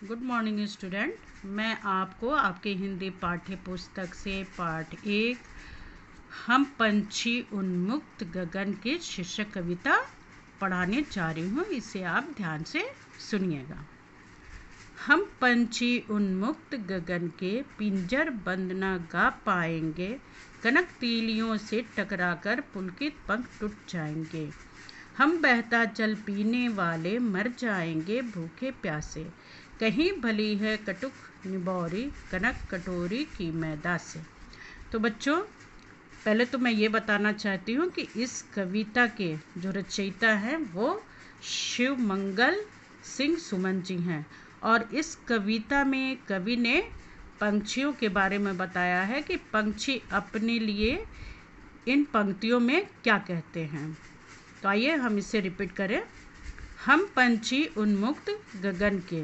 Good morning student. मैं आपको आपके हिंदी पाठ्य पुस्तक से पाठ 1 हम पंछी उन्मुक्त गगन की शीर्षक कविता पढ़ाने जा रही हूँ। इसे आप ध्यान से सुनिएगा। हम पंछी उन्मुक्त गगन के पिंजर बंद न गा पाएंगे, कनक तीलियों से टकराकर पुलकित पंख टूट जाएंगे। हम बहता जल पीने वाले मर जाएंगे भूखे प्यासे, कहीं भली है कटुक निबौरी कनक कटोरी की मैदा से। तो बच्चों, पहले तो मैं ये बताना चाहती हूँ कि इस कविता के जो रचयिता हैं वो शिव मंगल सिंह सुमन जी हैं, और इस कविता में कवि ने पंछियों के बारे में बताया है कि पंछी अपने लिए इन पंक्तियों में क्या कहते हैं। तो आइए हम इसे रिपीट करें। हम पंछी उन्मुक्त गगन के।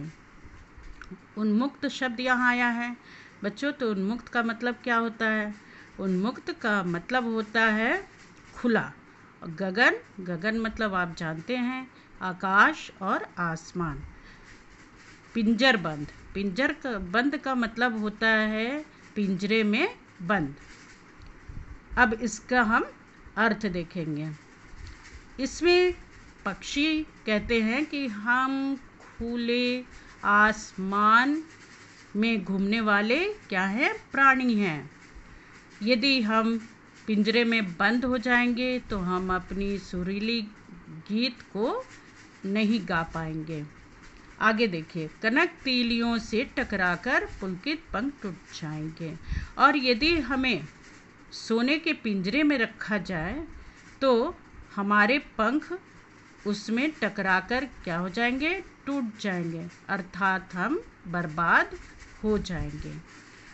उन्मुक्त शब्द यहाँ आया है बच्चों, तो उन्मुक्त का मतलब क्या होता है? उन्मुक्त का मतलब होता है खुला। और गगन, गगन मतलब आप जानते हैं आकाश और आसमान। पिंजर बंद, पिंजर का बंद का मतलब होता है पिंजरे में बंद। अब इसका हम अर्थ देखेंगे। इसमें पक्षी कहते हैं कि हम खुले आसमान में घूमने वाले क्या हैं? प्राणी हैं। यदि हम पिंजरे में बंद हो जाएंगे तो हम अपनी सुरीली गीत को नहीं गा पाएंगे। आगे देखिए, कनक तीलियों से टकराकर पुलकित पंख टूट जाएंगे। और यदि हमें सोने के पिंजरे में रखा जाए तो हमारे पंख उसमें टकराकर क्या हो जाएंगे? टूट जाएंगे, अर्थात हम बर्बाद हो जाएंगे।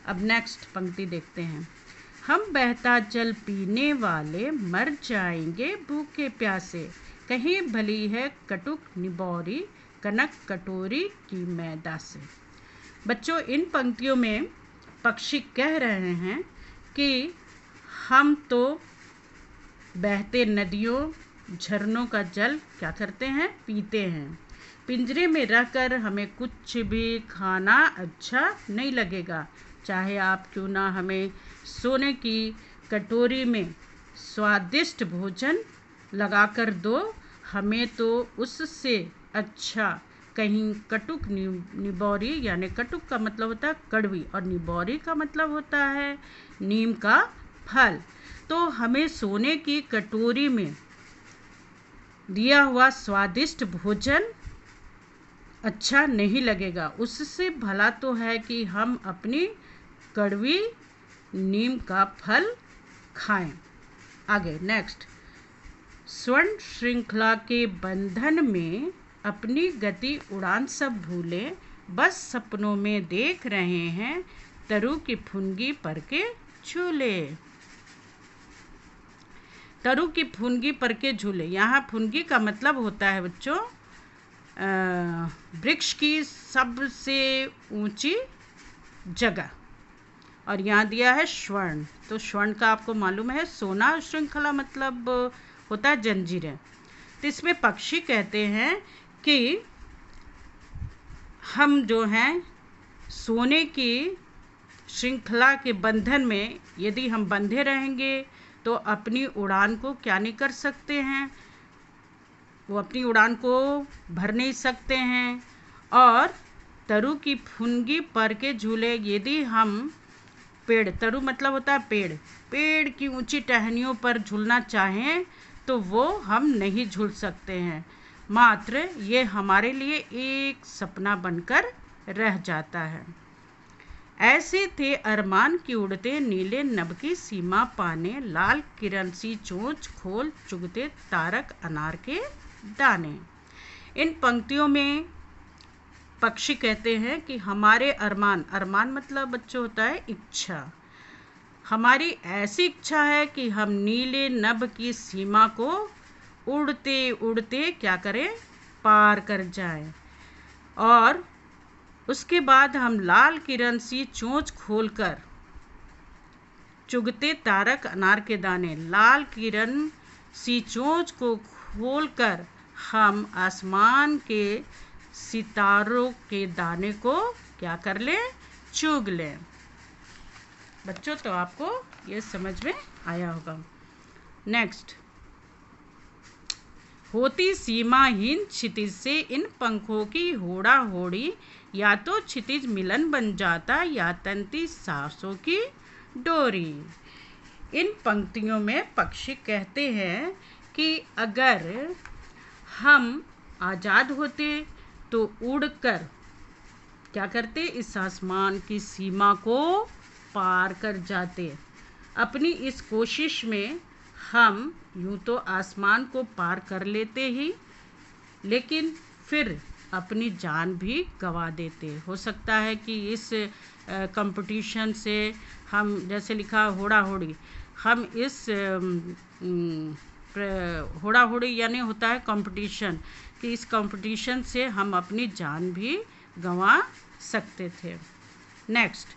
अब नेक्स्ट पंक्ति देखते हैं। हम बहता जल पीने वाले मर जाएंगे भूखे प्यासे, कहीं भली है कटुक निबौरी कनक कटोरी की मैदा से। बच्चों, इन पंक्तियों में पक्षी कह रहे हैं कि हम तो बहते नदियों झरनों का जल क्या करते हैं? पीते हैं। पिंजरे में रहकर हमें कुछ भी खाना अच्छा नहीं लगेगा, चाहे आप क्यों ना हमें सोने की कटोरी में स्वादिष्ट भोजन लगाकर दो, हमें तो उससे अच्छा कहीं कटुक निबौरी, यानी कटुक का मतलब होता है कड़वी और निबौरी का मतलब होता है नीम का फल, तो हमें सोने की कटोरी में दिया हुआ स्वादिष्ट भोजन अच्छा नहीं लगेगा। उससे भला तो है कि हम अपनी कड़वी नीम का फल खाएं। आगे नेक्स्ट। स्वर्ण श्रृंखला के बंधन में अपनी गति उड़ान सब भूले, बस सपनों में देख रहे हैं तरु की फुनगी पर के झूले। तरु की फुनगी पर के झूले, यहाँ फुनगी का मतलब होता है बच्चों वृक्ष की सबसे ऊंची जगह, और यहाँ दिया है स्वर्ण। तो स्वर्ण का आपको मालूम है सोना, श्रृंखला मतलब होता है जंजीरें। तो इसमें पक्षी कहते हैं कि हम जो हैं सोने की श्रृंखला के बंधन में यदि हम बंधे रहेंगे तो अपनी उड़ान को क्या नहीं कर सकते हैं? वो अपनी उड़ान को भर नहीं सकते हैं। और तरु की फुनगी पर के झूले, यदि हम पेड़, तरु मतलब होता है पेड़, पेड़ की ऊंची टहनियों पर झूलना चाहें तो वो हम नहीं झूल सकते हैं, मात्र ये हमारे लिए एक सपना बनकर रह जाता है। ऐसे थे अरमान की उड़ते नीले नभ की सीमा पाने, लाल किरण सी चोंच खोल चुगते तारक अनार के दाने। इन पंक्तियों में पक्षी कहते हैं कि हमारे अरमान, अरमान मतलब बच्चों होता है इच्छा, हमारी ऐसी इच्छा है कि हम नीले नभ की सीमा को उड़ते उड़ते क्या करें? पार कर जाएं, और उसके बाद हम लाल किरण सी चोंच खोलकर चुगते तारक अनार के दाने, लाल किरण सी चोंच को खोलकर हम आसमान के सितारों के दाने को क्या कर लें, चुग लें। बच्चों तो आपको ये समझ में आया होगा। नेक्स्ट, होती सीमाहीन क्षितिज से इन पंखों की होड़ा होड़ी, या तो क्षितिज मिलन बन जाता या तंती सांसों की डोरी। इन पंक्तियों में पक्षी कहते हैं कि अगर हम आज़ाद होते तो उड़कर क्या करते, इस आसमान की सीमा को पार कर जाते। अपनी इस कोशिश में हम यूं तो आसमान को पार कर लेते ही, लेकिन फिर अपनी जान भी गंवा देते। हो सकता है कि इस कंपटीशन से हम, जैसे लिखा होड़ा होड़ी, हम इस होड़ा होड़ी यानी होता है कंपटीशन, कि इस कंपटीशन से हम अपनी जान भी गंवा सकते थे। नेक्स्ट,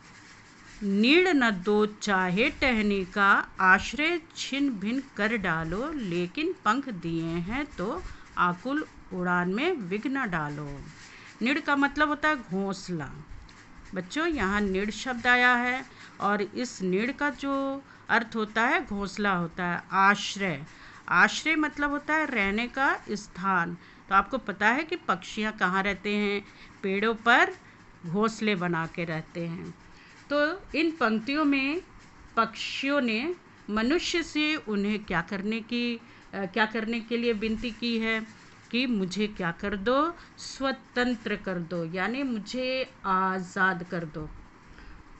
नीड़ न दो चाहे टहनी का, आश्रय छिन भिन कर डालो, लेकिन पंख दिए हैं तो आकुल उड़ान में विघ्न डालो। नीड़ का मतलब होता है घोंसला। बच्चों यहाँ नीड़ शब्द आया है और इस नीड़ का जो अर्थ होता है घोंसला होता है। आश्रय, आश्रय मतलब होता है रहने का स्थान। तो आपको पता है कि पक्षियाँ कहाँ रहते हैं, पेड़ों पर घोंसले बना के रहते हैं। तो इन पंक्तियों में पक्षियों ने मनुष्य से उन्हें क्या करने के लिए विनती की है कि मुझे क्या कर दो, स्वतंत्र कर दो, यानी मुझे आज़ाद कर दो।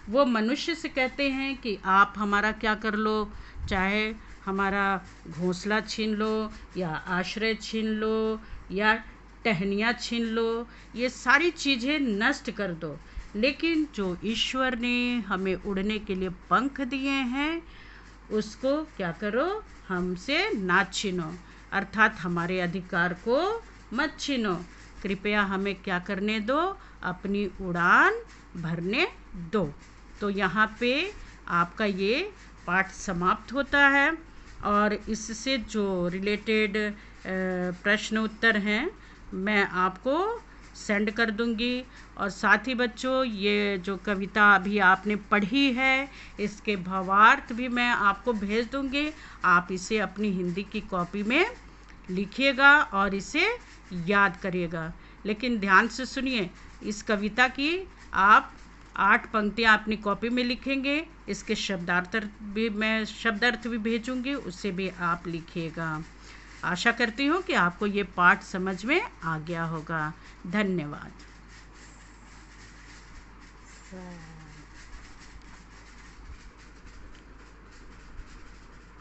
वो मनुष्य से कहते हैं कि आप हमारा क्या कर लो, चाहे हमारा घोंसला छीन लो या आश्रय छीन लो या टहनियाँ छीन लो, ये सारी चीज़ें नष्ट कर दो, लेकिन जो ईश्वर ने हमें उड़ने के लिए पंख दिए हैं उसको क्या करो, हमसे ना छीनो, अर्थात हमारे अधिकार को मत छीनो। कृपया हमें क्या करने दो, अपनी उड़ान भरने दो। तो यहाँ पे आपका ये पाठ समाप्त होता है और इससे जो रिलेटेड प्रश्न उत्तर हैं मैं आपको सेंड कर दूंगी। और साथ ही बच्चों, ये जो कविता अभी आपने पढ़ी है इसके भावार्थ भी मैं आपको भेज दूंगी। आप इसे अपनी हिंदी की कॉपी में लिखिएगा और इसे याद करिएगा। लेकिन ध्यान से सुनिए, इस कविता की आप 8 पंक्तियाँ अपनी कॉपी में लिखेंगे, इसके शब्दार्थ भी भेजूंगी, उससे भी आप लिखिएगा। आशा करती हूँ कि आपको ये पाठ समझ में आ गया होगा। धन्यवाद।